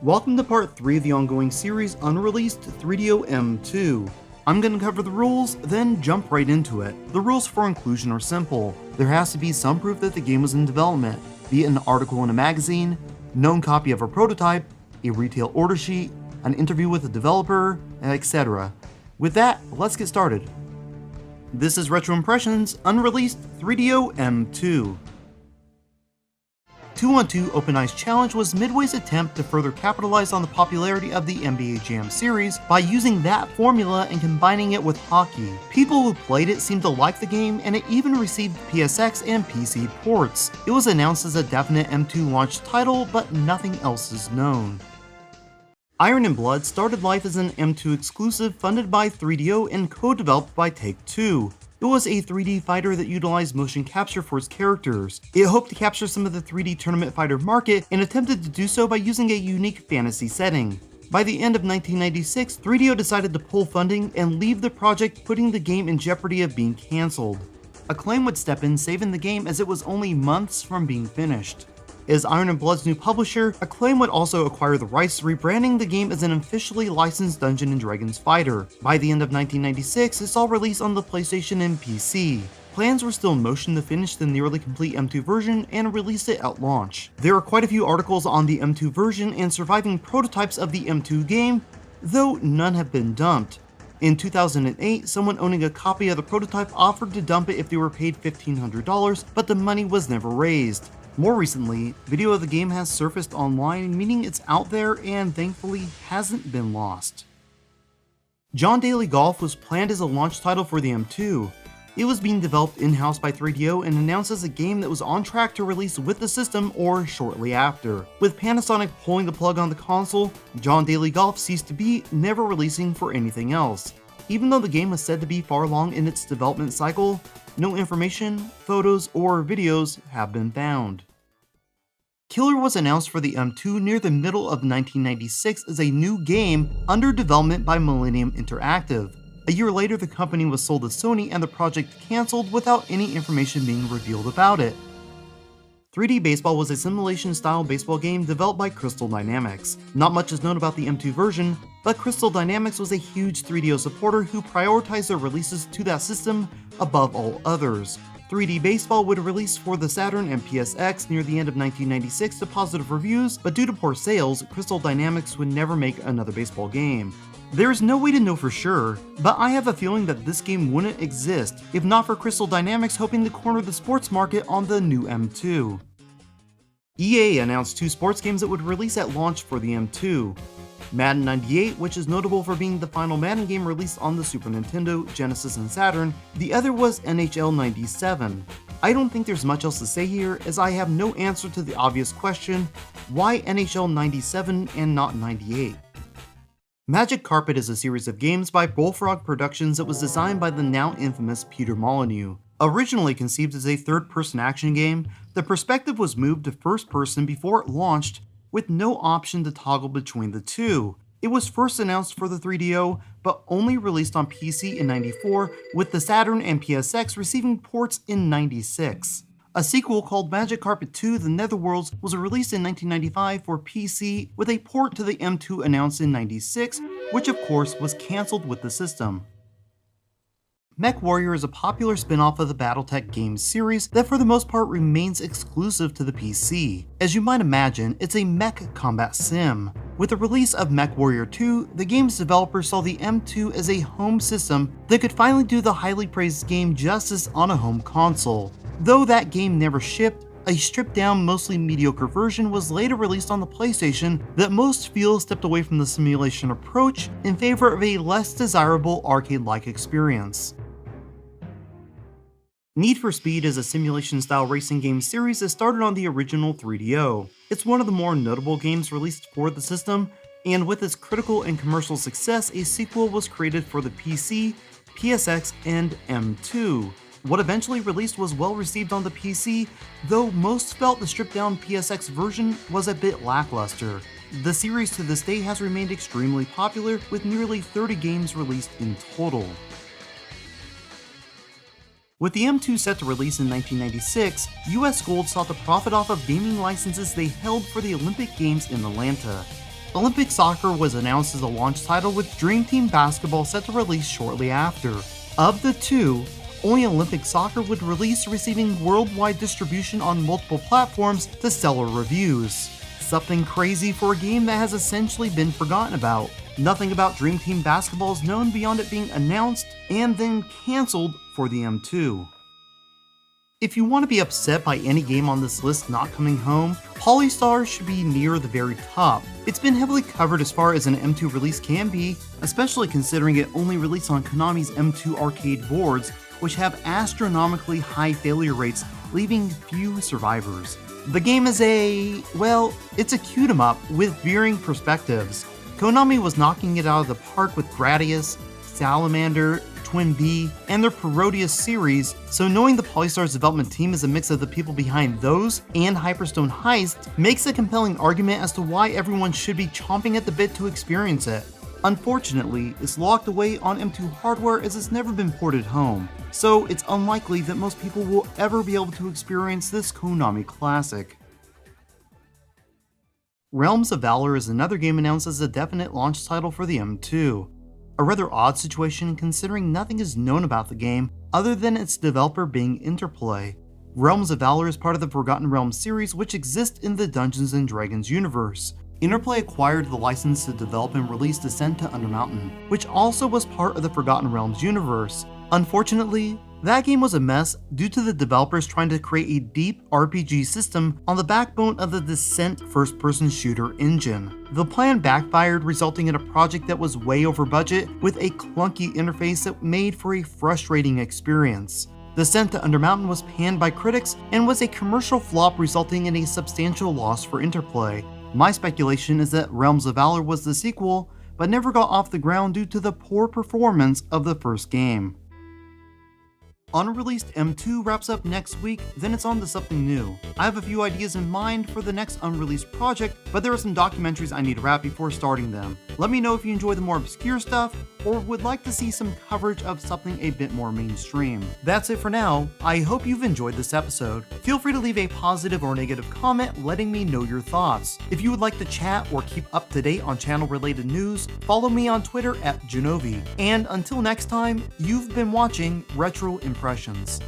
Welcome to part 3 of the ongoing series Unreleased 3DO M2. I'm going to cover the rules, then jump right into it. The rules for inclusion are simple. There has to be some proof that the game was in development, be it an article in a magazine, known copy of a prototype, a retail order sheet, an interview with a developer, etc. With that, let's get started. This is Retro Impressions Unreleased 3DO M2. 2-on-2 Open Ice Challenge was Midway's attempt to further capitalize on the popularity of the NBA Jam series by using that formula and combining it with hockey. People who played it seemed to like the game, and it even received PSX and PC ports. It was announced as a definite M2 launch title, but nothing else is known. Iron and Blood started life as an M2 exclusive funded by 3DO and co-developed by Take-Two. It was a 3D fighter that utilized motion capture for its characters. It hoped to capture some of the 3D tournament fighter market and attempted to do so by using a unique fantasy setting. By the end of 1996, 3DO decided to pull funding and leave the project, putting the game in jeopardy of being cancelled. Acclaim would step in, saving the game as it was only months from being finished. As Iron and Blood's new publisher, Acclaim would also acquire the rights, rebranding the game as an officially licensed Dungeons & Dragons fighter. By the end of 1996, it saw release on the PlayStation and PC. Plans were still in motion to finish the nearly complete M2 version and release it at launch. There are quite a few articles on the M2 version and surviving prototypes of the M2 game, though none have been dumped. In 2008, someone owning a copy of the prototype offered to dump it if they were paid $1,500, but the money was never raised. More recently, video of the game has surfaced online, meaning it's out there and thankfully hasn't been lost. John Daly Golf was planned as a launch title for the M2. It was being developed in-house by 3DO and announced as a game that was on track to release with the system or shortly after. With Panasonic pulling the plug on the console, John Daly Golf ceased to be, never releasing for anything else. Even though the game was said to be far along in its development cycle, no information, photos, or videos have been found. Killer was announced for the M2 near the middle of 1996 as a new game under development by Millennium Interactive. A year later, the company was sold to Sony and the project cancelled without any information being revealed about it. 3D Baseball was a simulation-style baseball game developed by Crystal Dynamics. Not much is known about the M2 version, but Crystal Dynamics was a huge 3DO supporter who prioritized their releases to that system above all others. 3D Baseball would release for the Saturn and PSX near the end of 1996 to positive reviews, but due to poor sales, Crystal Dynamics would never make another baseball game. There is no way to know for sure, but I have a feeling that this game wouldn't exist if not for Crystal Dynamics hoping to corner the sports market on the new M2. EA announced 2 sports games that would release at launch for the M2. Madden 98, which is notable for being the final Madden game released on the Super Nintendo, Genesis, and Saturn. The other was NHL 97. I don't think there's much else to say here, as I have no answer to the obvious question, why NHL 97 and not 98? Magic Carpet is a series of games by Bullfrog Productions that was designed by the now infamous Peter Molyneux. Originally conceived as a third-person action game, the perspective was moved to first-person before it launched, with no option to toggle between the two. It was first announced for the 3DO, but only released on PC in 94, with the Saturn and PSX receiving ports in 96. A sequel called Magic Carpet 2: The Netherworlds was released in 1995 for PC, with a port to the M2 announced in 96, which of course was cancelled with the system. MechWarrior is a popular spin-off of the Battletech games series that for the most part remains exclusive to the PC. As you might imagine, it's a mech combat sim. With the release of MechWarrior 2, the game's developers saw the M2 as a home system that could finally do the highly praised game justice on a home console. Though that game never shipped, a stripped-down, mostly mediocre version was later released on the PlayStation that most feel stepped away from the simulation approach in favor of a less desirable arcade-like experience. Need for Speed is a simulation-style racing game series that started on the original 3DO. It's one of the more notable games released for the system, and with its critical and commercial success, a sequel was created for the PC, PSX, and M2. What eventually released was well received on the PC, though most felt the stripped-down PSX version was a bit lackluster. The series to this day has remained extremely popular, with nearly 30 games released in total. With the M2 set to release in 1996, US Gold sought to profit off of gaming licenses they held for the Olympic Games in Atlanta. Olympic Soccer was announced as a launch title, with Dream Team Basketball set to release shortly after. Of the two, only Olympic Soccer would release, receiving worldwide distribution on multiple platforms to stellar reviews. Something crazy for a game that has essentially been forgotten about. Nothing about Dream Team Basketball is known beyond it being announced and then cancelled for the M2. If you want to be upset by any game on this list not coming home, Polystar should be near the very top. It's been heavily covered as far as an M2 release can be, especially considering it only released on Konami's M2 arcade boards, which have astronomically high failure rates, leaving few survivors. The game is it's a cute 'em up with veering perspectives. Konami was knocking it out of the park with Gradius, Salamander, Twin B, and their Parodius series, so knowing the Polystar's development team is a mix of the people behind those and Hyperstone Heist makes a compelling argument as to why everyone should be chomping at the bit to experience it. Unfortunately, it's locked away on M2 hardware as it's never been ported home, so it's unlikely that most people will ever be able to experience this Konami classic. Realms of Valor is another game announced as a definite launch title for the M2. A rather odd situation considering nothing is known about the game other than its developer being Interplay. Realms of Valor is part of the Forgotten Realms series, which exists in the Dungeons & Dragons universe. Interplay acquired the license to develop and release Descent to Undermountain, which also was part of the Forgotten Realms universe. Unfortunately, that game was a mess due to the developers trying to create a deep RPG system on the backbone of the Descent first-person shooter engine. The plan backfired, resulting in a project that was way over budget with a clunky interface that made for a frustrating experience. Descent to Undermountain was panned by critics and was a commercial flop, resulting in a substantial loss for Interplay. My speculation is that Realms of Valor was the sequel, but never got off the ground due to the poor performance of the first game. Unreleased M2 wraps up next week, then it's on to something new. I have a few ideas in mind for the next Unreleased project, but there are some documentaries I need to wrap before starting them. Let me know if you enjoy the more obscure stuff, or would like to see some coverage of something a bit more mainstream. That's it for now. I hope you've enjoyed this episode. Feel free to leave a positive or negative comment letting me know your thoughts. If you would like to chat or keep up to date on channel related news, follow me on Twitter at Jenovi. And until next time, you've been watching Retro Impressions.